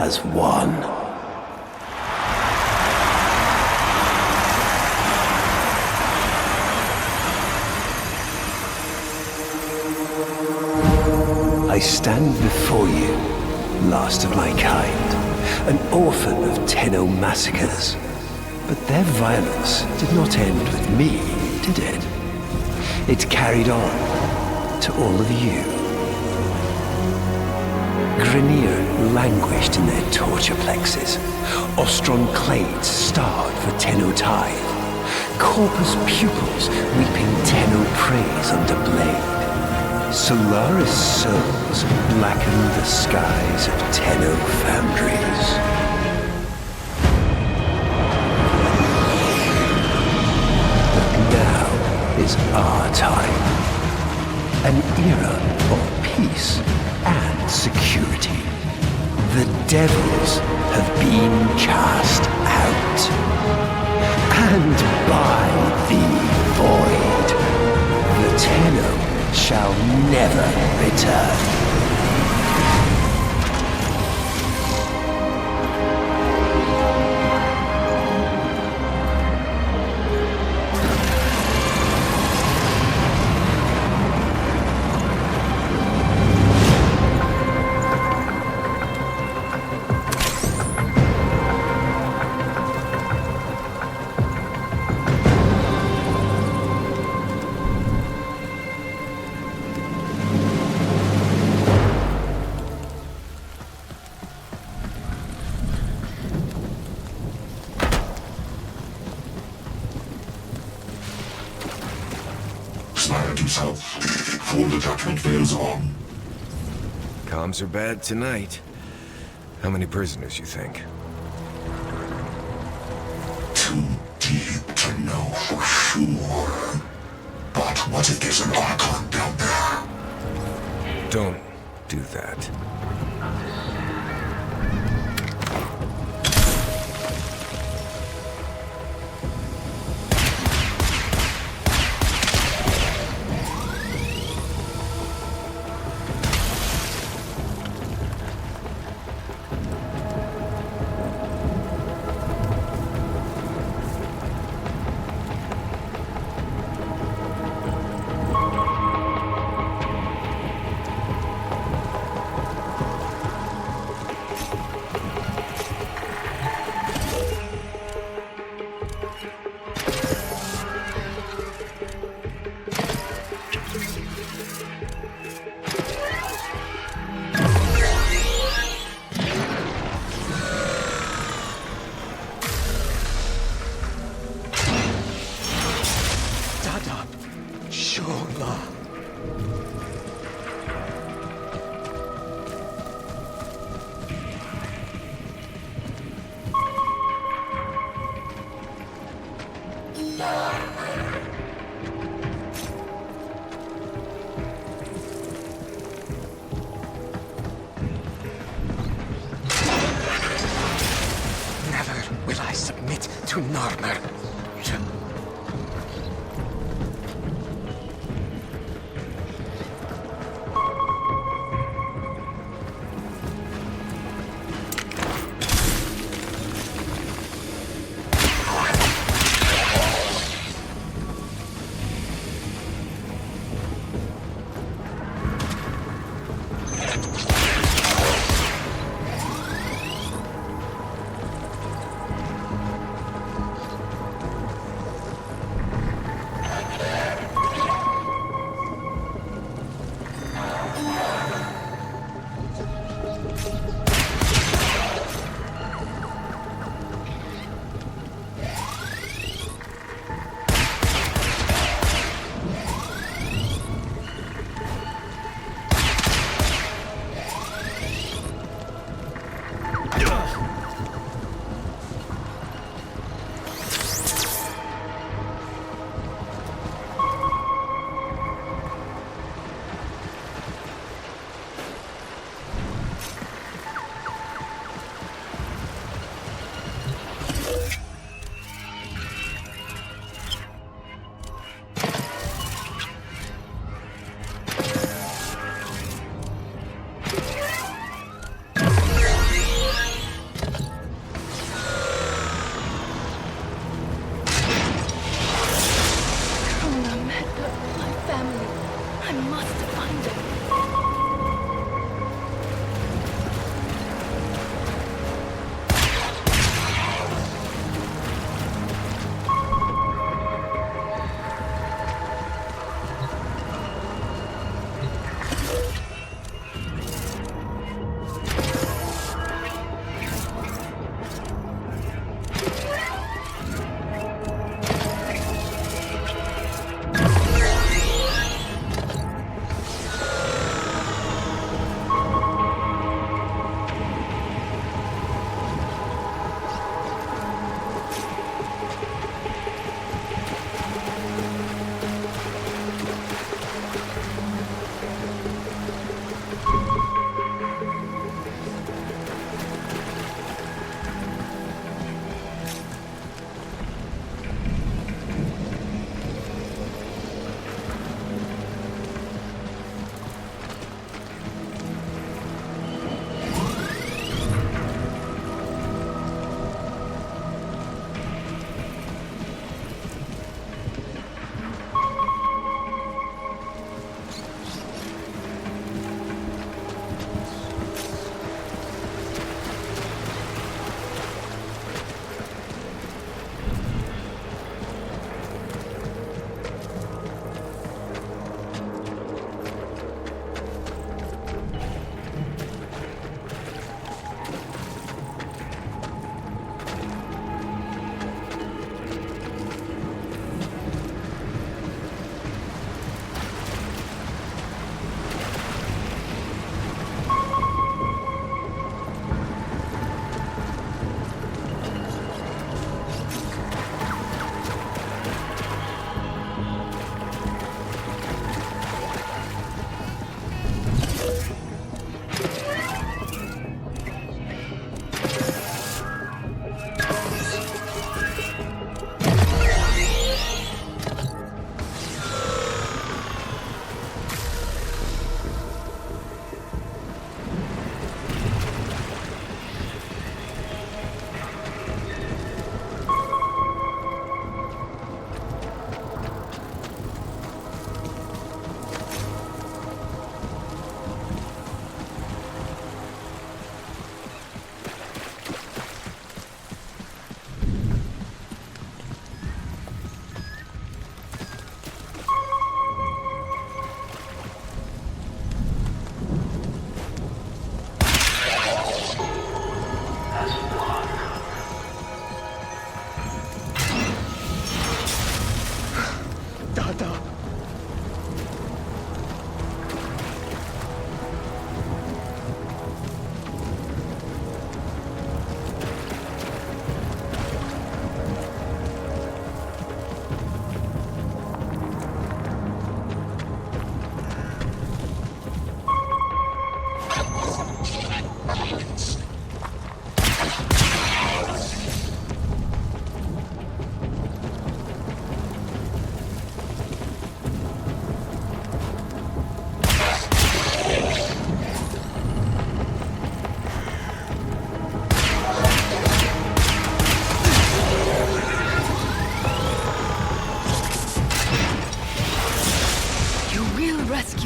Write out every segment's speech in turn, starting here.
as one. I stand before you, last of my kind, an orphan of Tenno massacres. But their violence did not end with me, did it? It carried on to all of you. Grineer languished in their tortureplexes. Ostron clades starved for Tenno tithe. Corpus pupils reaping Tenno praise under blade. Solaris souls blackened the skies of Tenno foundries. But now is our time. An era of peace and security. The devils have been cast out. And by the void, the Tenno shall never return. Before the judgment veils on. Comms are bad tonight. How many prisoners, you think? Too deep to know for sure. But what if there's an Archon down there? Don't do that. To Narmer.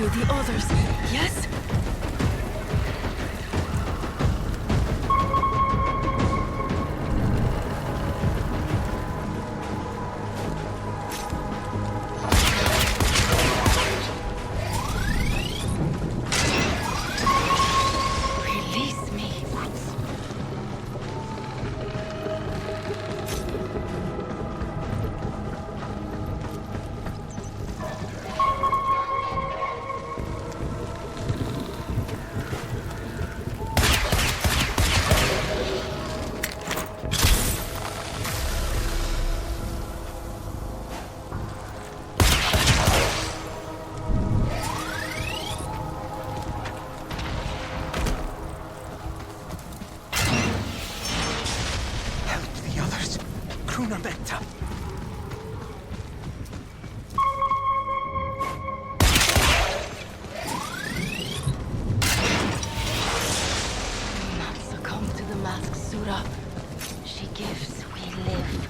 with the others, yes? Release me. Help the others. Krunamenta. Do not succumb to the mask, Sura. She gives, we live.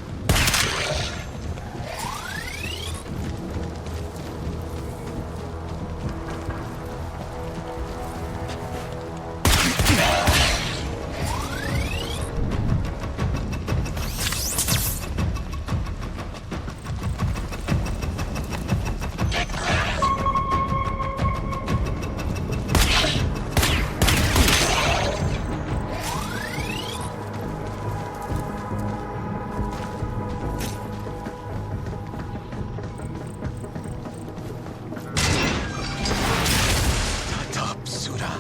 Dadab, Sura.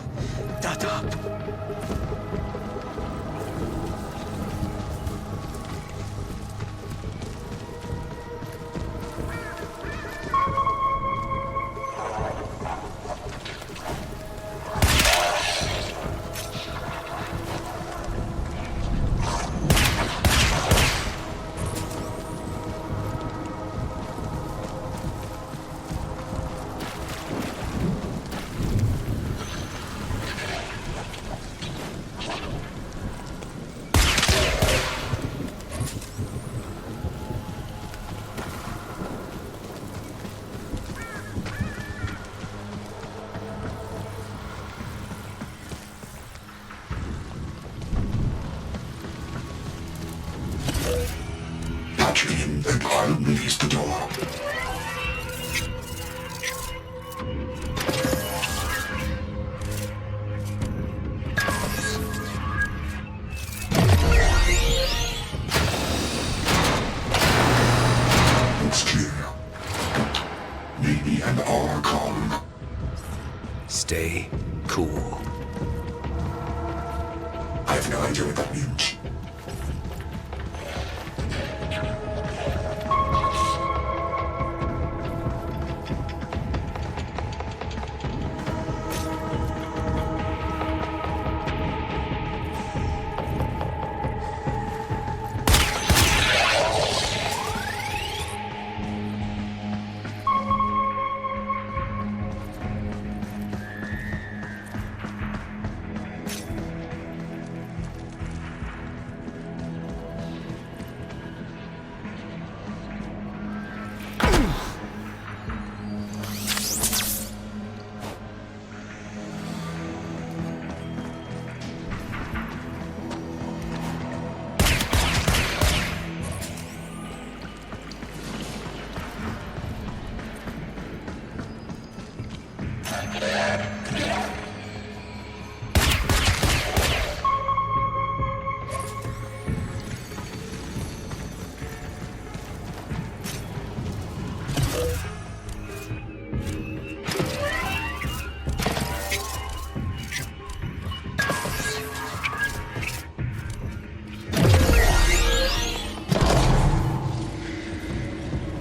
Dadab. Patch me in and I'll release the door. It's clear. Maybe an hour come. Stay cool. I have no idea what that means.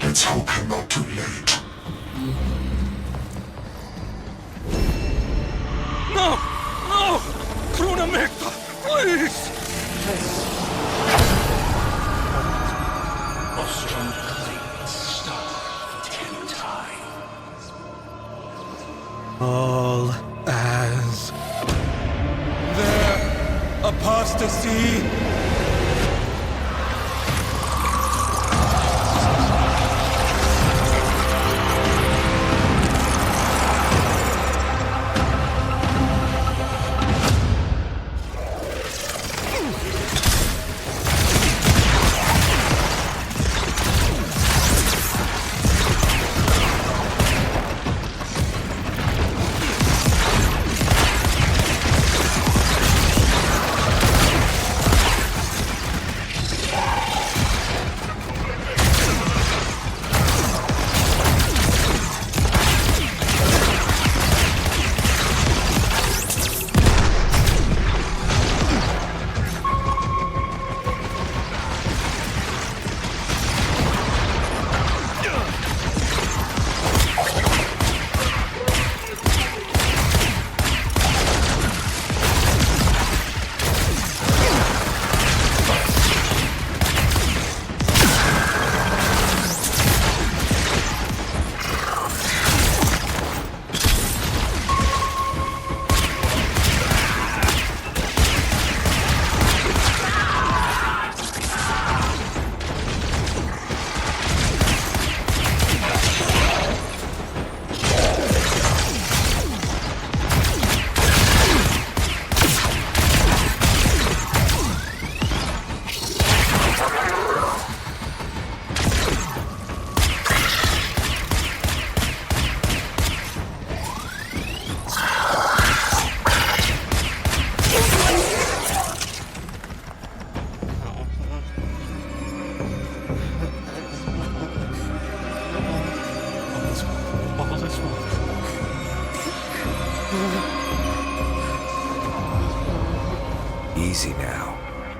Let's hope you're not too late. No! No! Krunamenta! Please! All as their apostasy.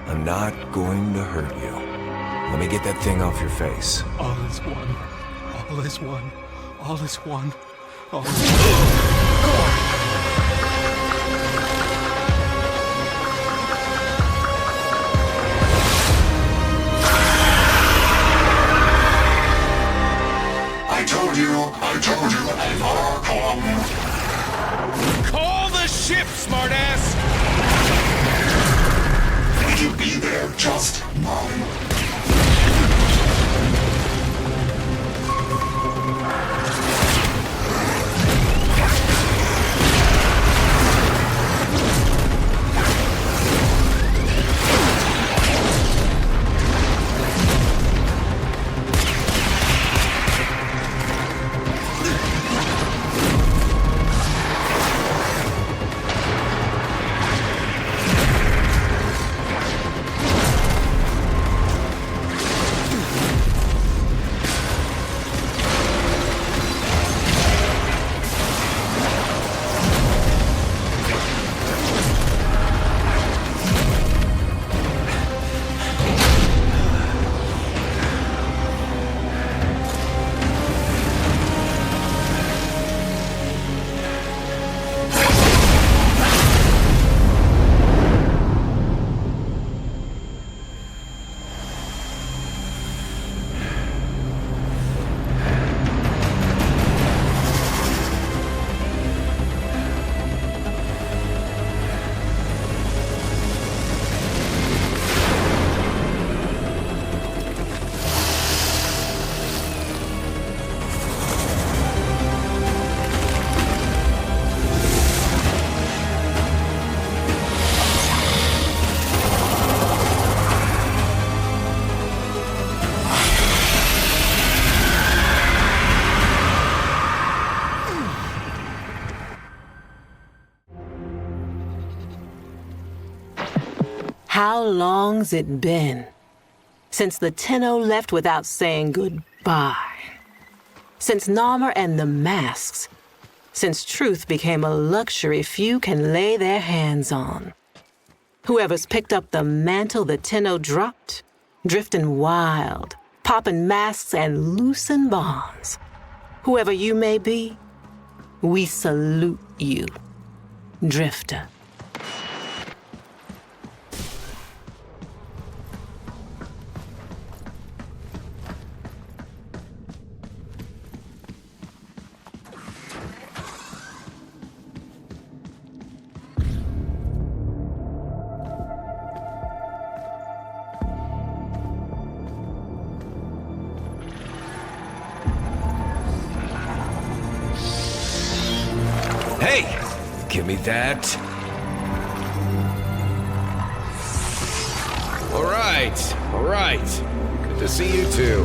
I'm not going to hurt you. Let me get that thing off your face. All is one. All is one. All is one. All is one. I told you, I've come. Call the ship, smartass! Will you be there just now? How long's it been since the Tenno left without saying goodbye? Since Narmer and the masks? Since truth became a luxury few can lay their hands on? Whoever's picked up the mantle the Tenno dropped, drifting wild, popping masks and loosing bonds. Whoever you may be, we salute you, Drifter. Hey! Give me that. All right. Good to see you too.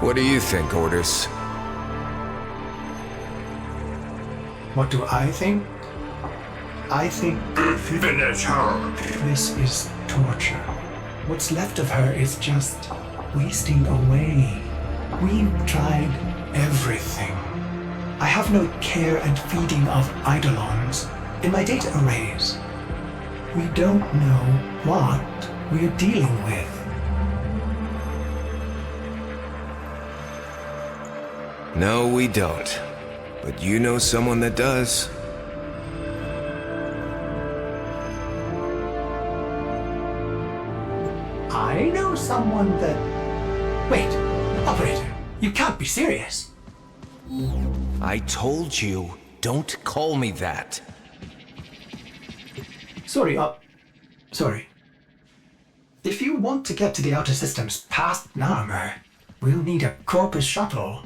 What do you think, Orders? What do I think? I think Finish her. this is torture. What's left of her is just wasting away. We've tried everything. I have no care and feeding of eidolons in my data arrays. We don't know what we're dealing with. No, we don't. But you know someone that does. I know someone that... Wait, operator, you can't be serious. I told you, don't call me that. Sorry. If you want to get to the outer systems past Narmer, we'll need a Corpus shuttle.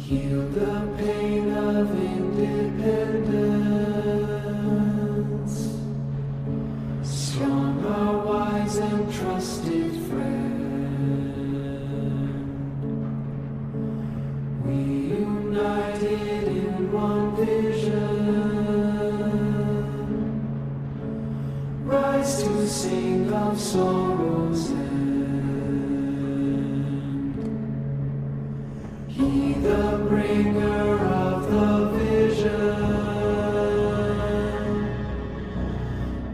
Heal the pain of independence. Strong, our wise and trusted friend. We united in one vision. Rise to sing of sorrow's end. He, the bringer of the vision,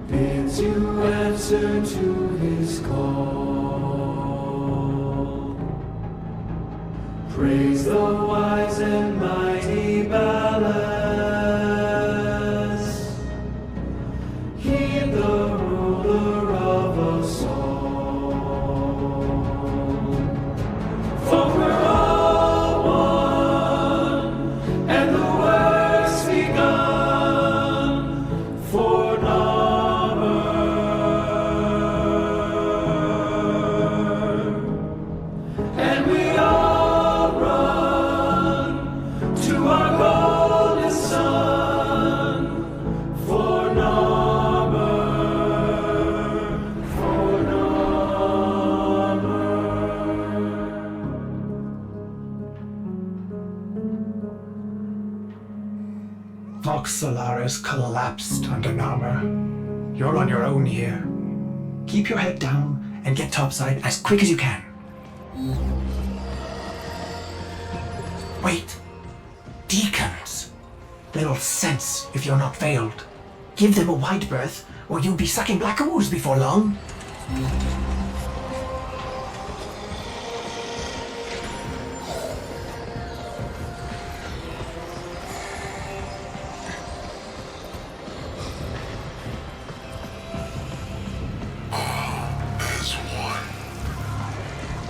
bids you answer to his call. Praise the wise and mighty ballast. Heed the ruler of us all. For we're all one, and the work's begun for Narmer. And we all run to our golden sun for Narmer, for Narmer. Vox Solaris collapsed under Narmer. You're on your own here. Keep your head down and get topside as quick as you can. Wait. Deacons. Little sense if you're not veiled. Give them a wide berth, or you'll be sucking black ooze before long.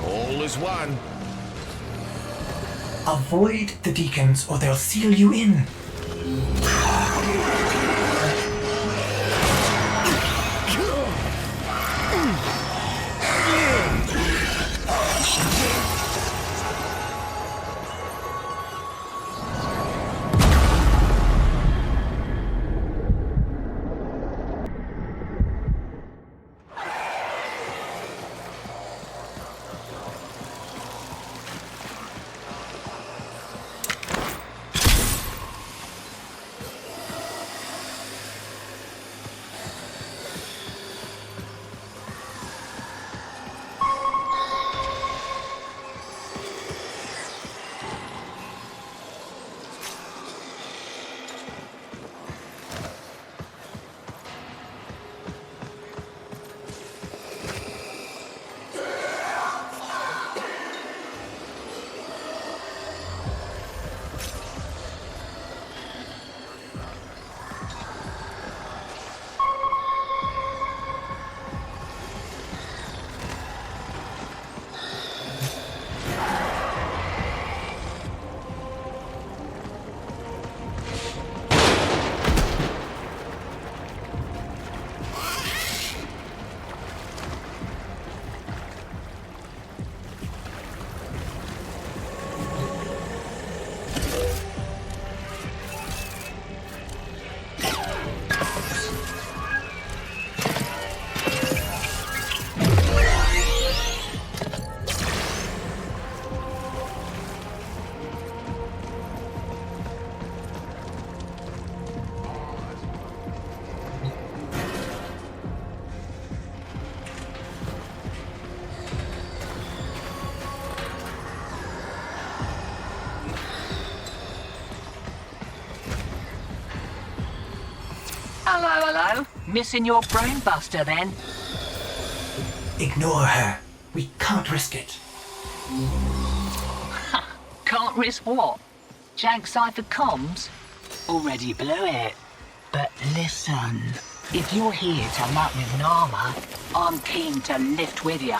All is one. Avoid the deacons, or they'll seal you in. Hello. Missing your brain buster then? Ignore her. We can't risk it. Can't risk what? Jag Cypher comms? Already blew it. But listen, if you're here to muck with Nama, I'm keen to lift with you.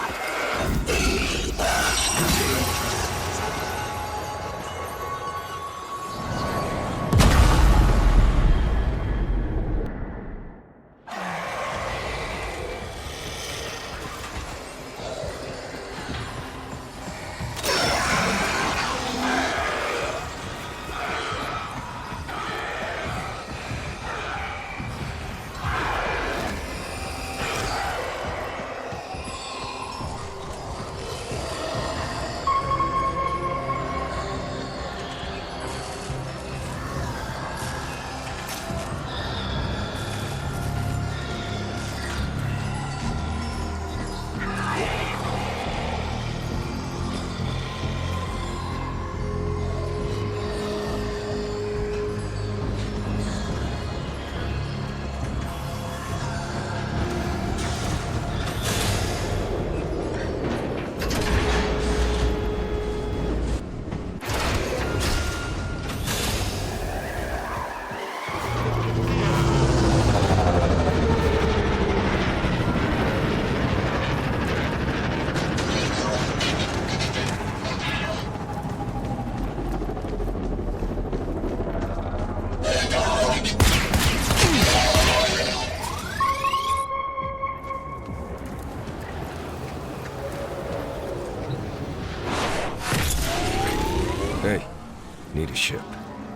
Need a ship.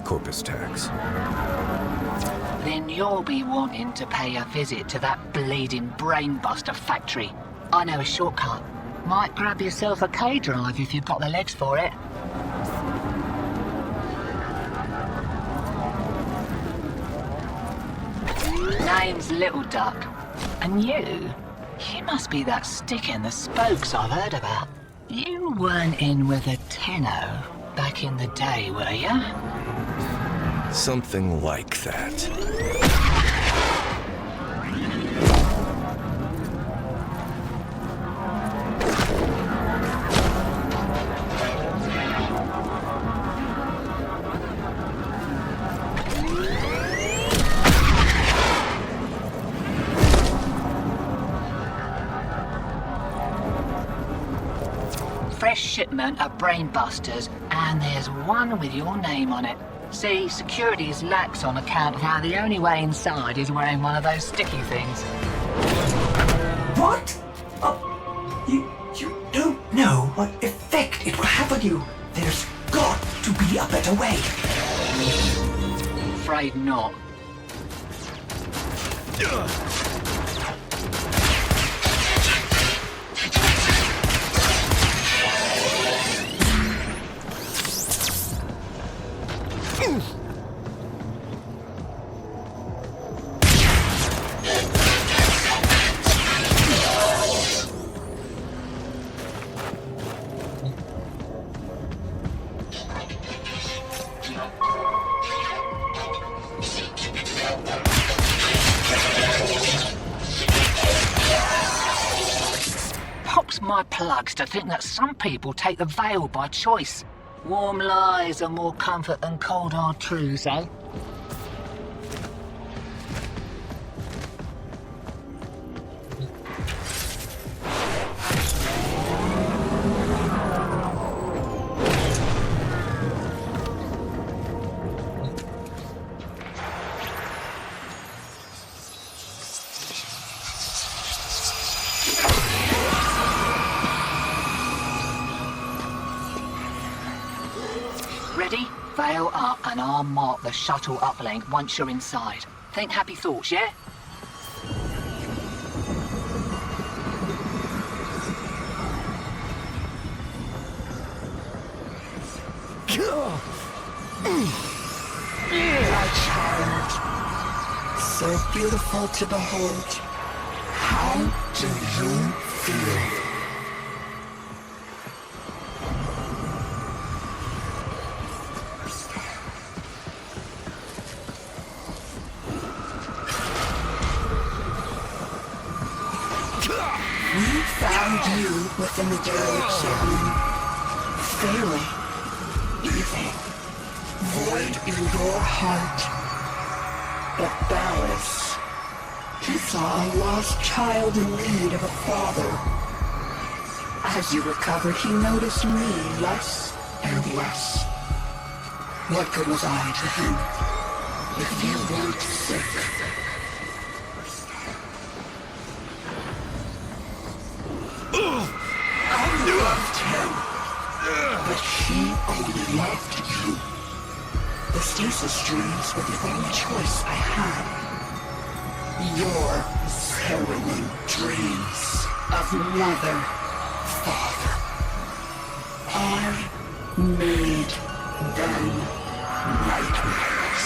Corpus tax. Then you'll be wanting to pay a visit to that bleeding brainbuster factory. I know a shortcut. Might grab yourself a K-drive if you've got the legs for it. Name's Little Duck. And you must be that stick in the spokes I've heard about. You weren't in with a tenno back in the day, were ya? Something like that. Fresh shipment of brainbusters, and there's one with your name on it. See, security is lax on account of how the only way inside is wearing one of those sticky things. What? You don't know what effect it will have on you. There's got to be a better way. Afraid not. Pops my plugs to think that some people take the veil by choice. Warm lies are more comfort than cold hard truths, eh? Ready? Veil up and I'll mark the shuttle uplink once you're inside. Think happy thoughts, yeah? My child, so beautiful to behold. How do you feel? We found you within the derelict zone. Failing, evil, void in your heart. But Ballas, he saw a lost child in need of a father. As you recovered, he noticed me less and less. What good was I to him? If you weren't sick. I loved him, but he only loved you. The stasis dreams were the only choice I had. Your harrowing dreams of mother, father. I made them nightmares.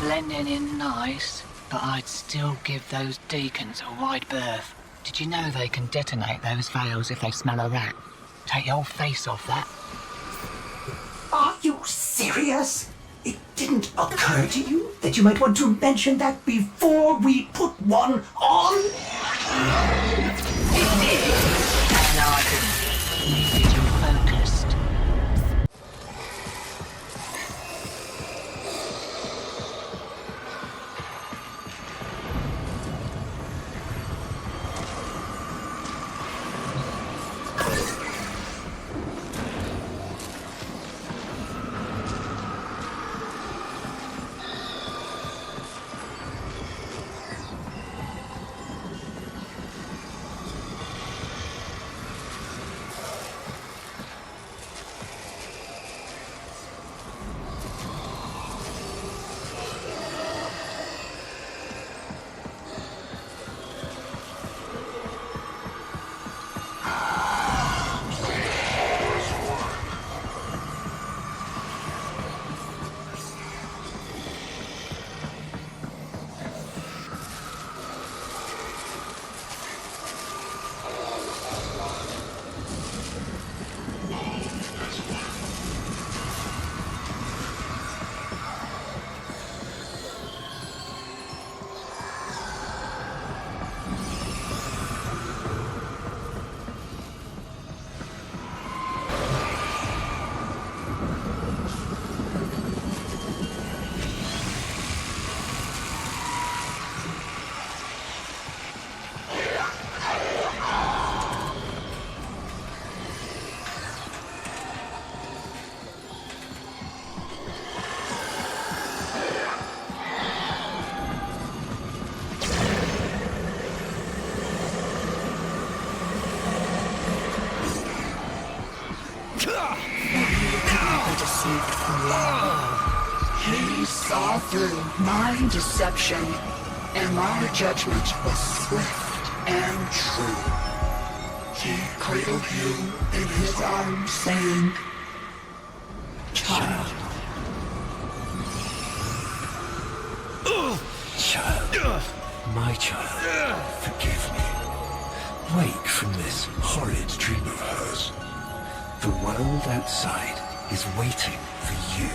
Blending in nice, but I'd still give those deacons a wide berth. Did you know they can detonate those veils if they smell a rat? Take your face off that. Are you serious? It didn't occur to you that you might want to mention that before we put one on? It did, and I didn't. Needed you focused. He saw through my deception, and my judgment was swift and true. He cradled you in his arms, saying, "Child." Child, my child, forgive me. Wake from this horrid dream of hers. The world outside is waiting for you.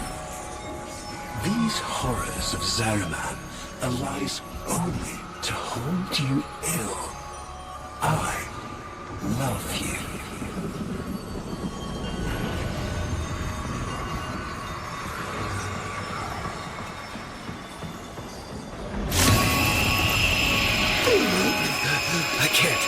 These horrors of Zariman arise only to hold you ill. I love you. I can't.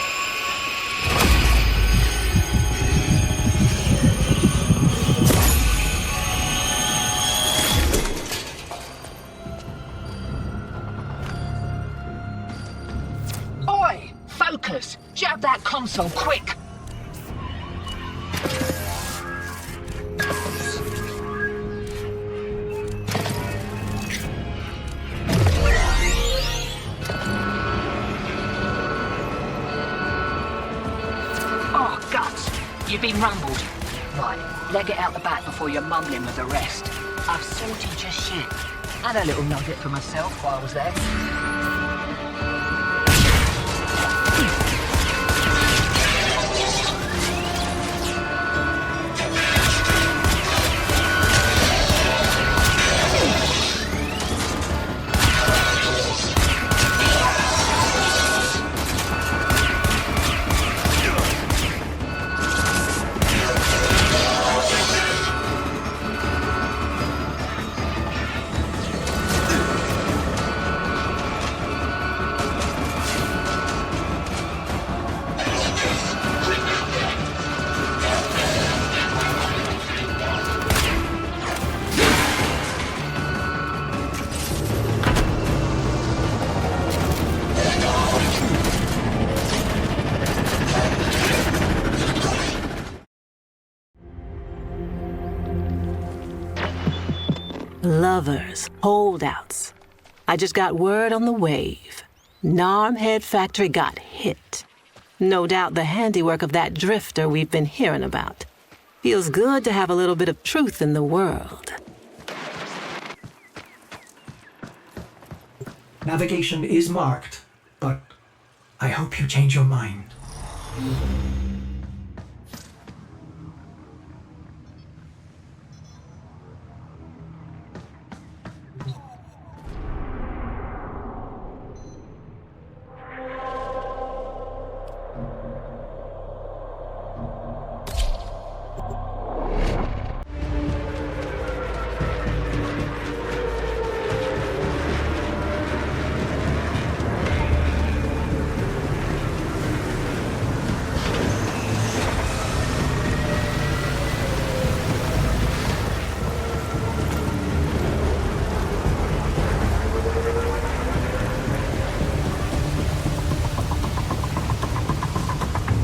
Oi! Focus! Jab that console, quick! Oh, guts! You've been rumbled. Right, leg it out the back before you're mumbling with the rest. I've sorted your shit. And a little nugget for myself while I was there. Lovers, holdouts. I just got word on the wave. Narmhead Factory got hit. No doubt the handiwork of that drifter we've been hearing about. Feels good to have a little bit of truth in the world. Navigation is marked, but I hope you change your mind.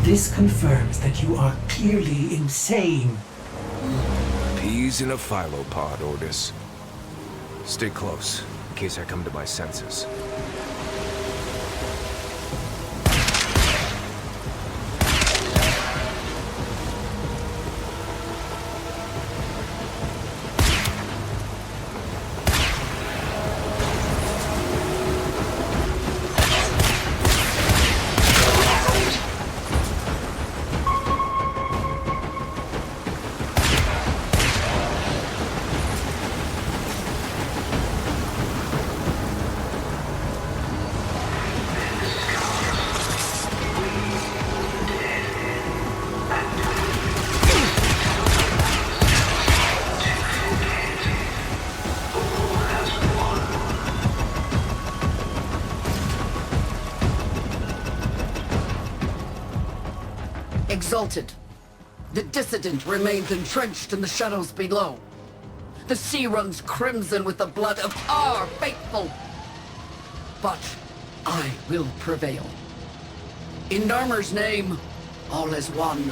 This confirms that you are clearly insane. Peas in a phylopod, Ordis. Stay close, in case I come to my senses. Exalted. The dissident remains entrenched in the shadows below. The sea runs crimson with the blood of our faithful. But I will prevail. In Narmer's name, all is one.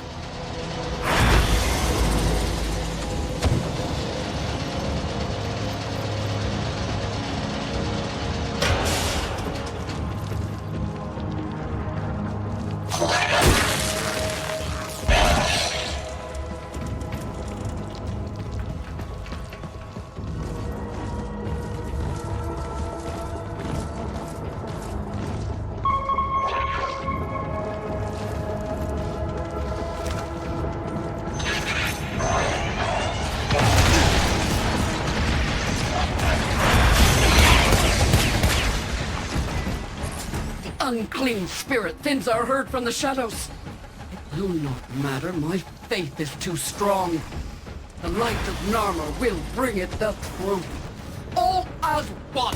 unclean spirit, things are heard from the shadows. It will not matter, my faith is too strong. The light of Narmer will bring it the truth. All as one.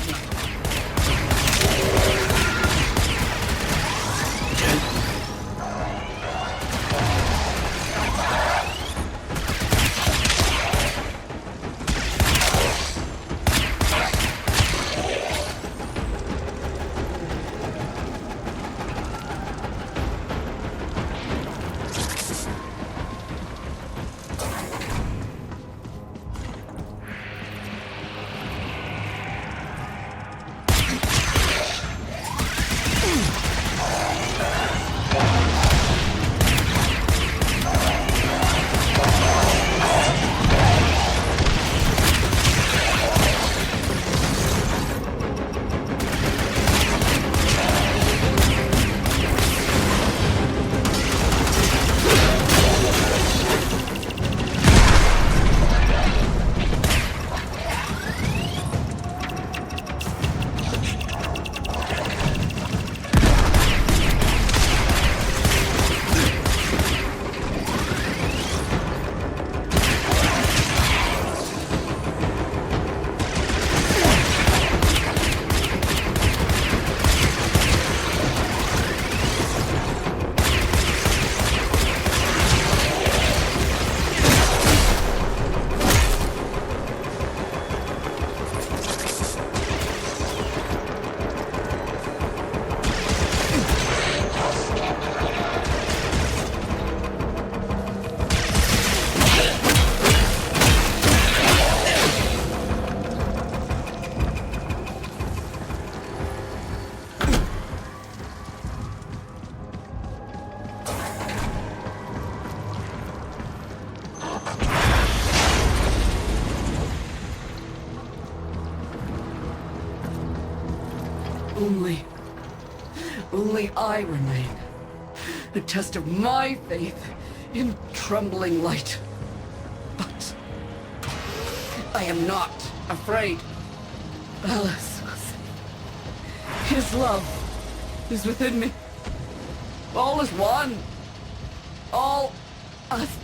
Only I remain. A test of my faith in trembling light. But I am not afraid. Alice, his love is within me. All is one. All us.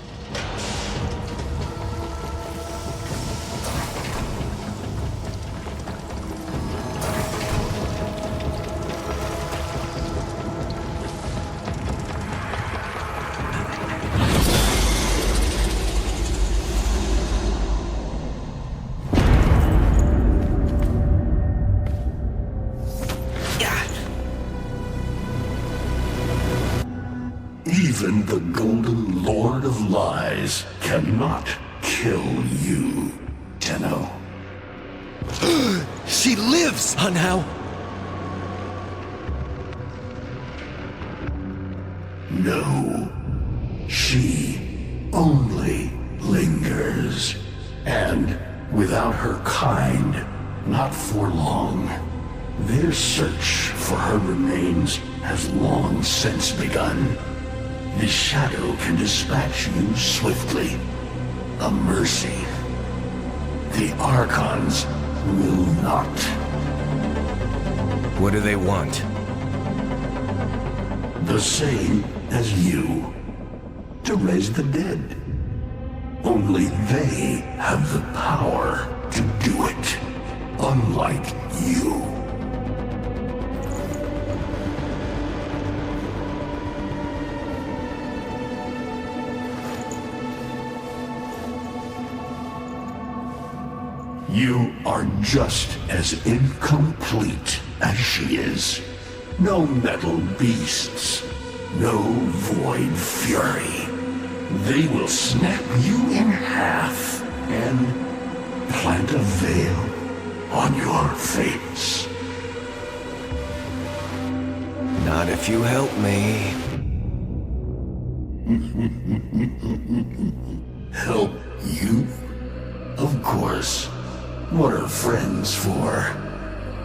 Even the Golden Lord of Lies cannot kill you, Tenno. She lives somehow. No. She only lingers. And without her kind, not for long. Their search for her remains has long since begun. The shadow can dispatch you swiftly. A mercy. The Archons will not. What do they want? The same as you. To raise the dead. Only they have the power to do it. Unlike you. You are just as incomplete as she is. No metal beasts, no void fury. They will snap you in half and plant a veil on your face. Not if you help me. Help you? Of course. What are friends for?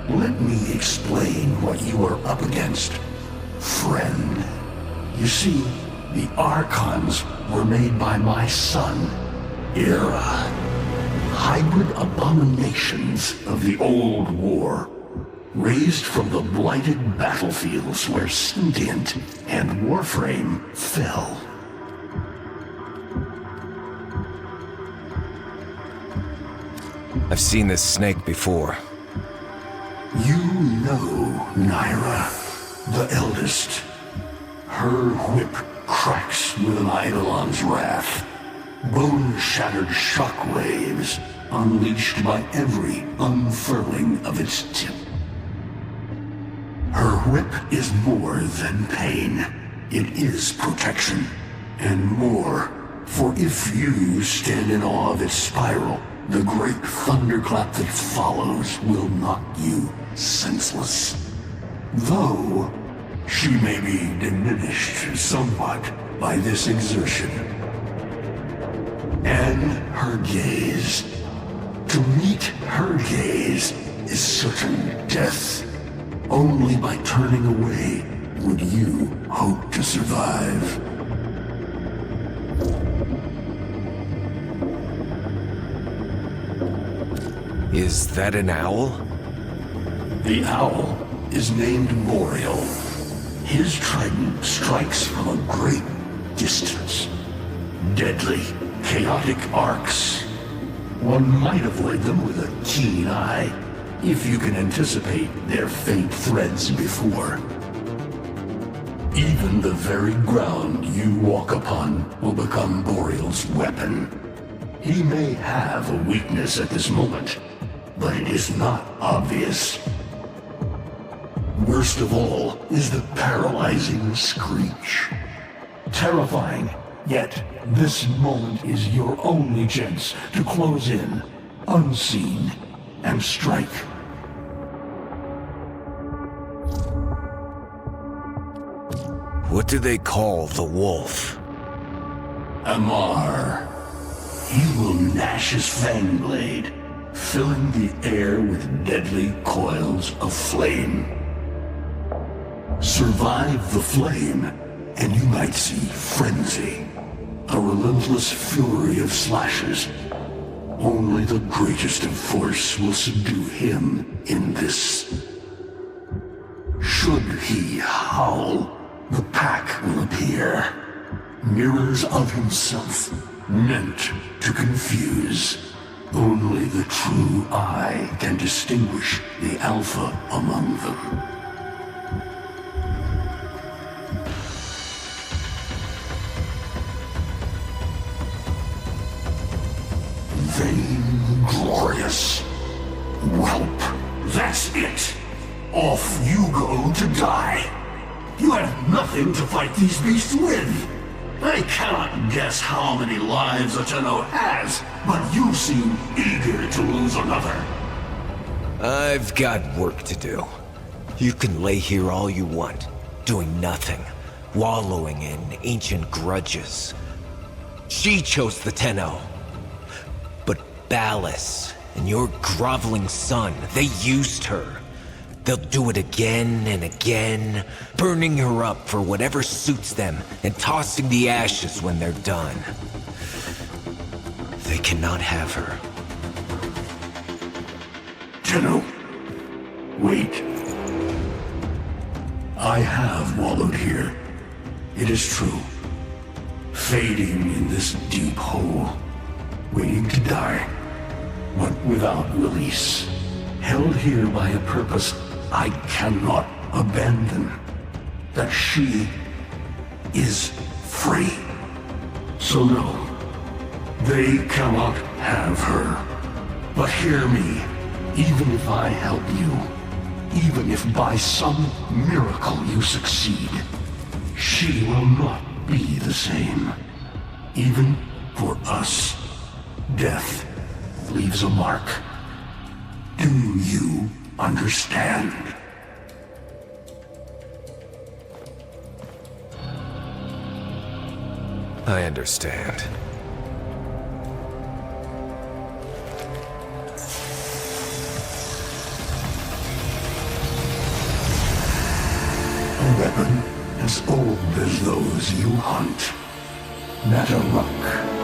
Let me explain what you are up against, friend. You see, the Archons were made by my son, Era. Hybrid abominations of the old war. raised from the blighted battlefields where Sentient and Warframe fell. I've seen this snake before. You know Naira, the eldest. Her whip cracks with an Eidolon's wrath. Bone-shattered shockwaves unleashed by every unfurling of its tip. Her whip is more than pain. It is protection. And more, for if you stand in awe of its spiral, the great thunderclap that follows will knock you senseless. Though, she may be diminished somewhat by this exertion. And her gaze. To meet her gaze is certain death. Only by turning away would you hope to survive. Is that an owl? The owl is named Boreal. His trident strikes from a great distance. Deadly, chaotic arcs. One might avoid them with a keen eye, if you can anticipate their faint threads before. Even the very ground you walk upon will become Boreal's weapon. He may have a weakness at this moment, but it is not obvious. Worst of all is the paralyzing screech. Terrifying, yet this moment is your only chance to close in, unseen, and strike. What do they call the wolf? Amar. He will gnash his fang blade, filling the air with deadly coils of flame. Survive the flame, and you might see frenzy. A relentless fury of slashes. Only the greatest of force will subdue him in this. Should he howl, the pack will appear. Mirrors of himself, meant to confuse. Only the true eye can distinguish the alpha among them. Vainglorious. Whelp, that's it. Off you go to die. You have nothing to fight these beasts with. I cannot guess how many lives a Tenno has, but you seem eager to lose another. I've got work to do. You can lay here all you want, doing nothing, wallowing in ancient grudges. She chose the Tenno. But Ballas and your groveling son, they used her. They'll do it again and again, burning her up for whatever suits them and tossing the ashes when they're done. They cannot have her. Tenno, wait. I have wallowed here. It is true. Fading in this deep hole, waiting to die, but without release. Held here by a purpose I cannot abandon. That she is free. So no, they cannot have her. But hear me, even if I help you, even if by some miracle you succeed, she will not be the same. Even for us, death leaves a mark. Do you understand? I understand. A weapon as old as those you hunt. Nataruk.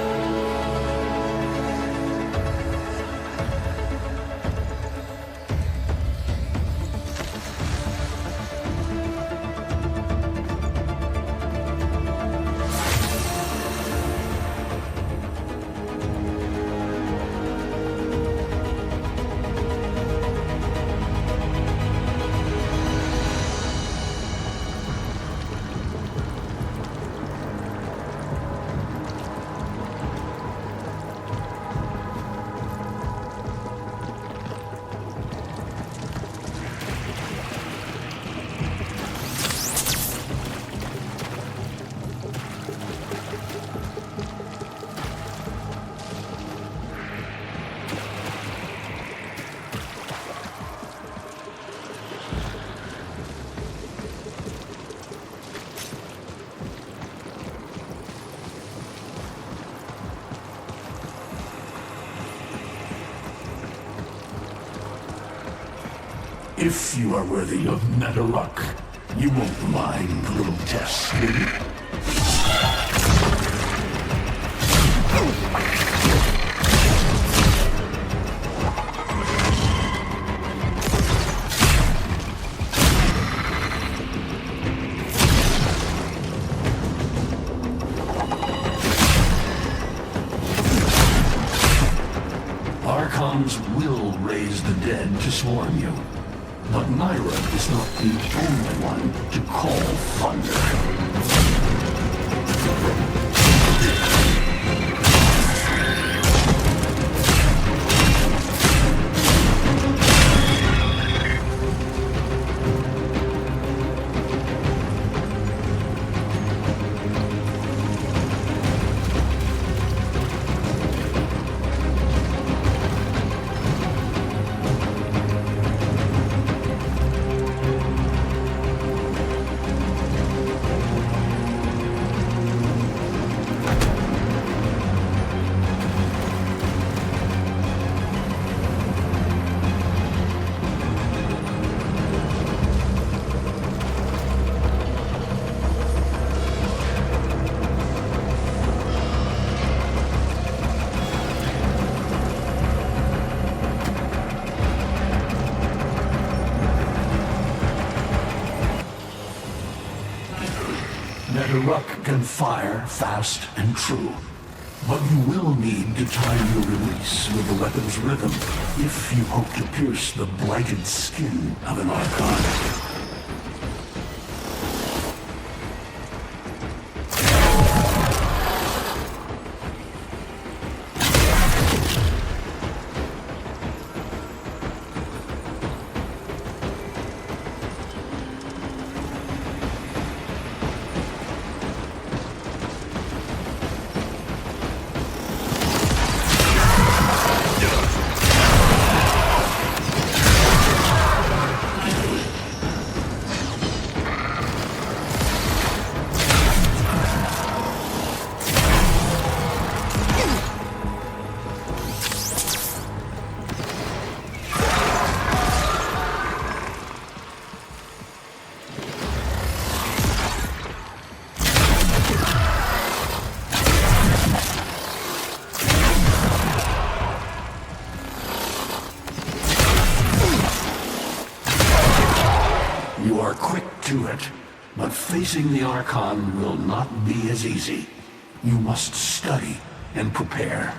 If you are worthy of Netherrock, you won't mind little tests, will you? Archons will raise the dead to swarm you. But Myra is not the only one to call thunder. Netherrock can fire fast and true, but you will need to time your release with the weapon's rhythm if you hope to pierce the blighted skin of an Archon. You are quick to it, but facing the Archon will not be as easy. You must study and prepare.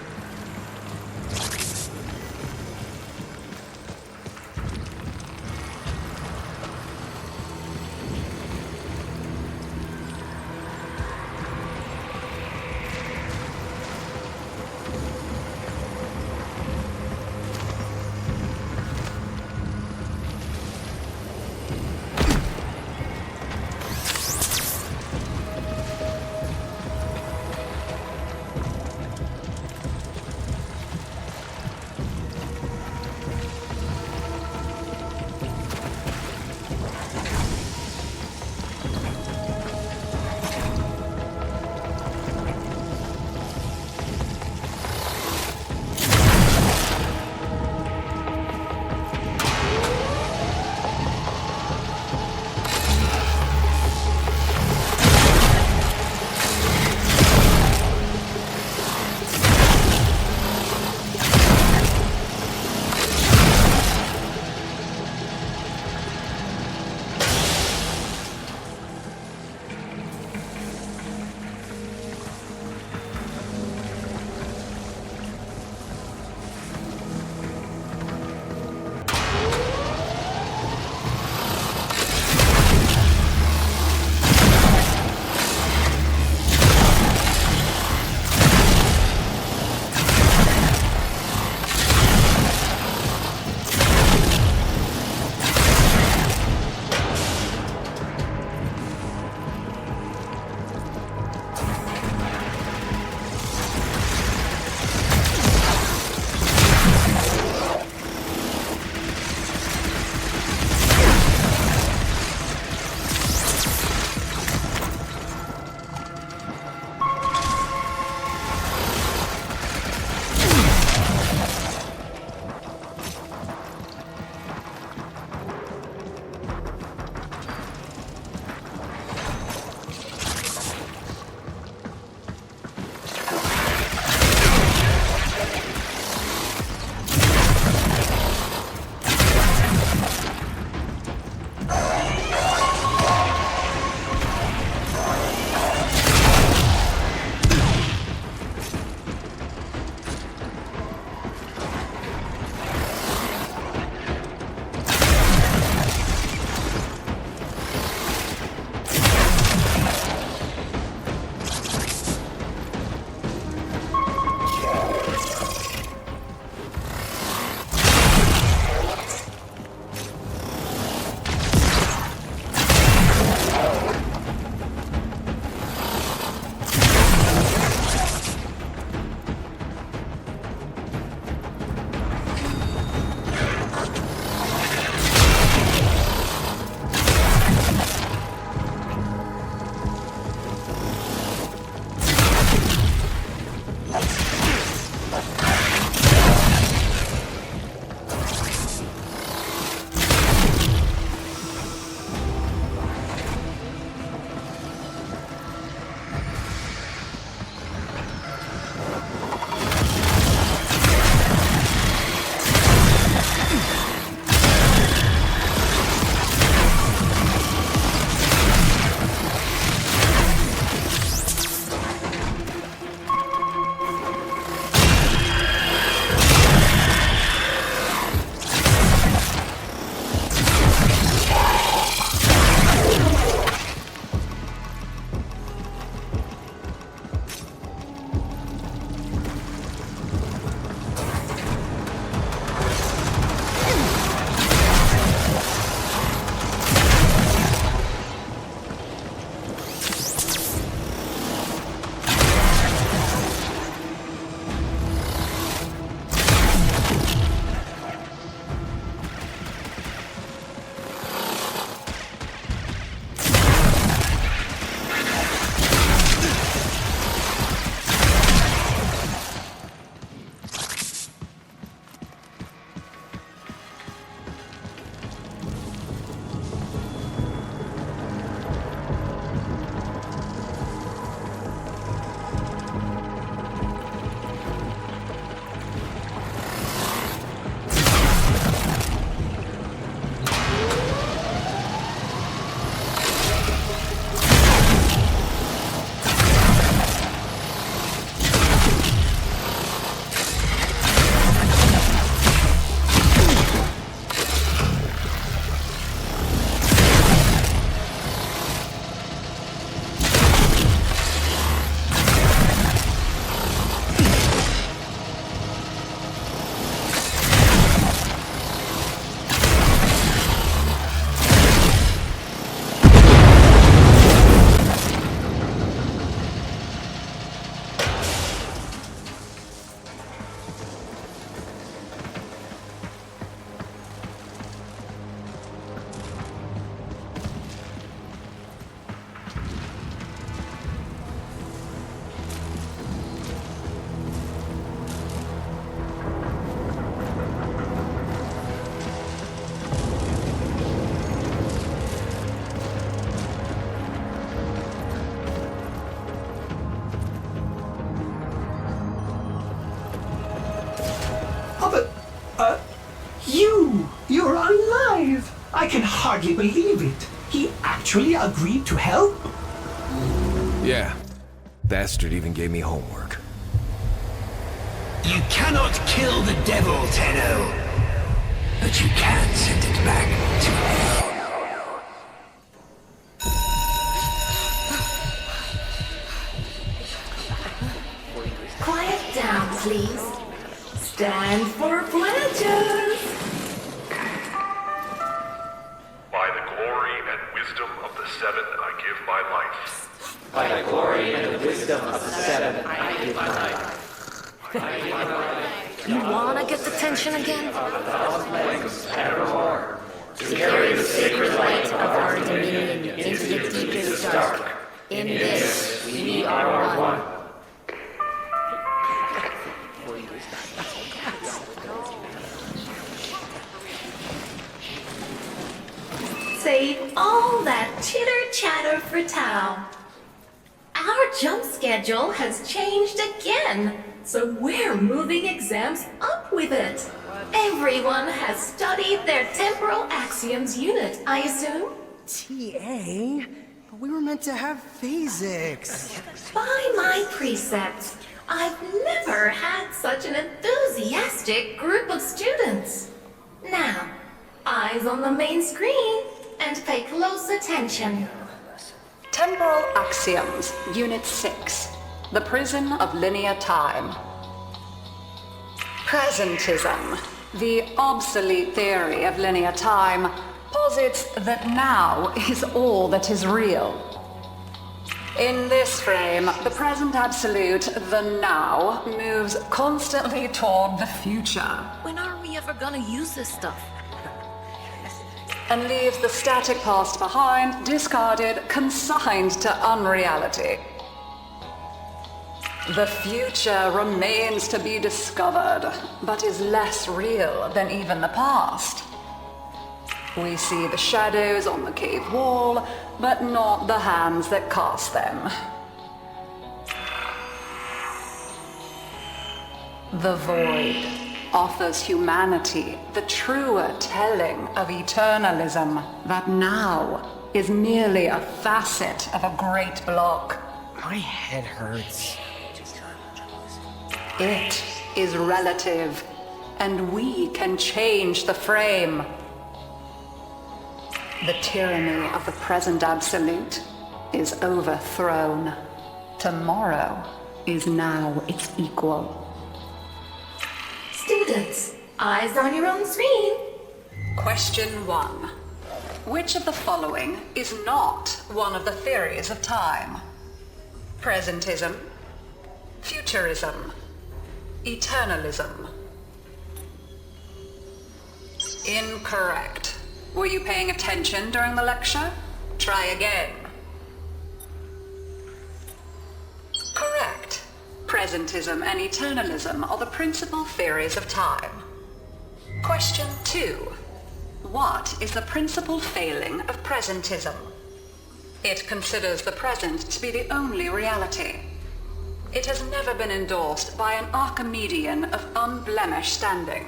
hardly believe it. He actually agreed to help? Yeah. Bastard even gave me homework. You cannot kill the devil, Tenno. But you can send it back to hell. Quiet down, please. Stand for pledges. By the glory and wisdom of the Seven, I give my life. By the glory and the wisdom of the Seven, I give my life. You wanna get the tension again? Evermore. To carry the sacred light of our dominion into the deepest dark. In this, we are one. Save all that chitter-chatter for Tao. Our jump schedule has changed again, so we're moving exams up with it. Everyone has studied their temporal axioms unit, I assume? TA? But we were meant to have physics. By my precepts, I've never had such an enthusiastic group of students. Now, eyes on the main screen and pay close attention. Temporal Axioms, Unit 6. The Prison of Linear Time. Presentism, the obsolete theory of linear time, posits that now is all that is real. In this frame, the present absolute, the now, moves constantly toward the future. When are we ever gonna use this stuff? And leaves the static past behind, discarded, consigned to unreality. The future remains to be discovered, but is less real than even the past. We see the shadows on the cave wall, but not the hands that cast them. The void offers humanity the truer telling of eternalism that now is merely a facet of a great block. My head hurts. It is relative, and we can change the frame. The tyranny of the present absolute is overthrown. Tomorrow is now its equal. Students, eyes on your own screen. Question 1. Which of the following is not one of the theories of time? Presentism, futurism, eternalism. Incorrect. Were you paying attention during the lecture? Try again. Correct. Presentism and eternalism are the principal theories of time. Question 2. What is the principal failing of presentism? It considers the present to be the only reality. It has never been endorsed by an Archimedean of unblemished standing.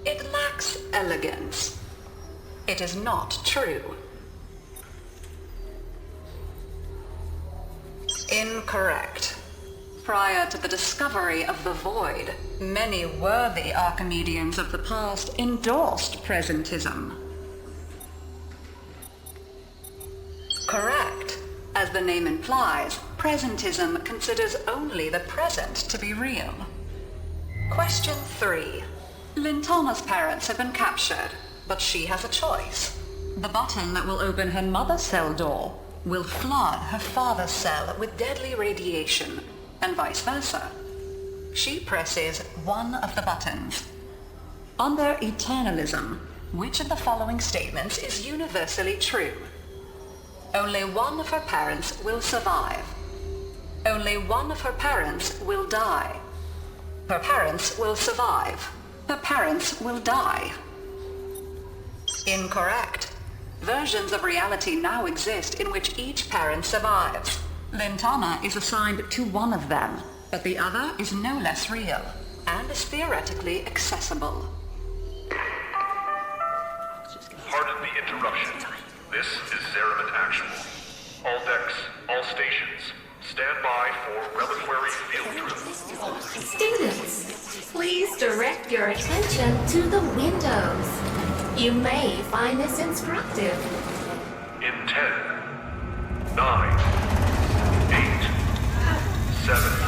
It lacks elegance. It is not true. Incorrect. Prior to the discovery of the void, many worthy Archimedeans of the past endorsed presentism. Correct. As the name implies, presentism considers only the present to be real. Question 3. Lintana's parents have been captured, but she has a choice. The button that will open her mother's cell door will flood her father's cell with deadly radiation, and vice versa. She presses one of the buttons. Under eternalism, which of the following statements is universally true? Only one of her parents will survive. Only one of her parents will die. Her parents will survive. Her parents will die. Incorrect. Versions of reality now exist in which each parent survives. Lintana is assigned to one of them, but the other is no less real, and is theoretically accessible. Pardon the interruption. This is Zeraman Actual. All decks, all stations, stand by for reliquary field drill. Students, please direct your attention to the windows. You may find this instructive. In 10, 9, 8, 7,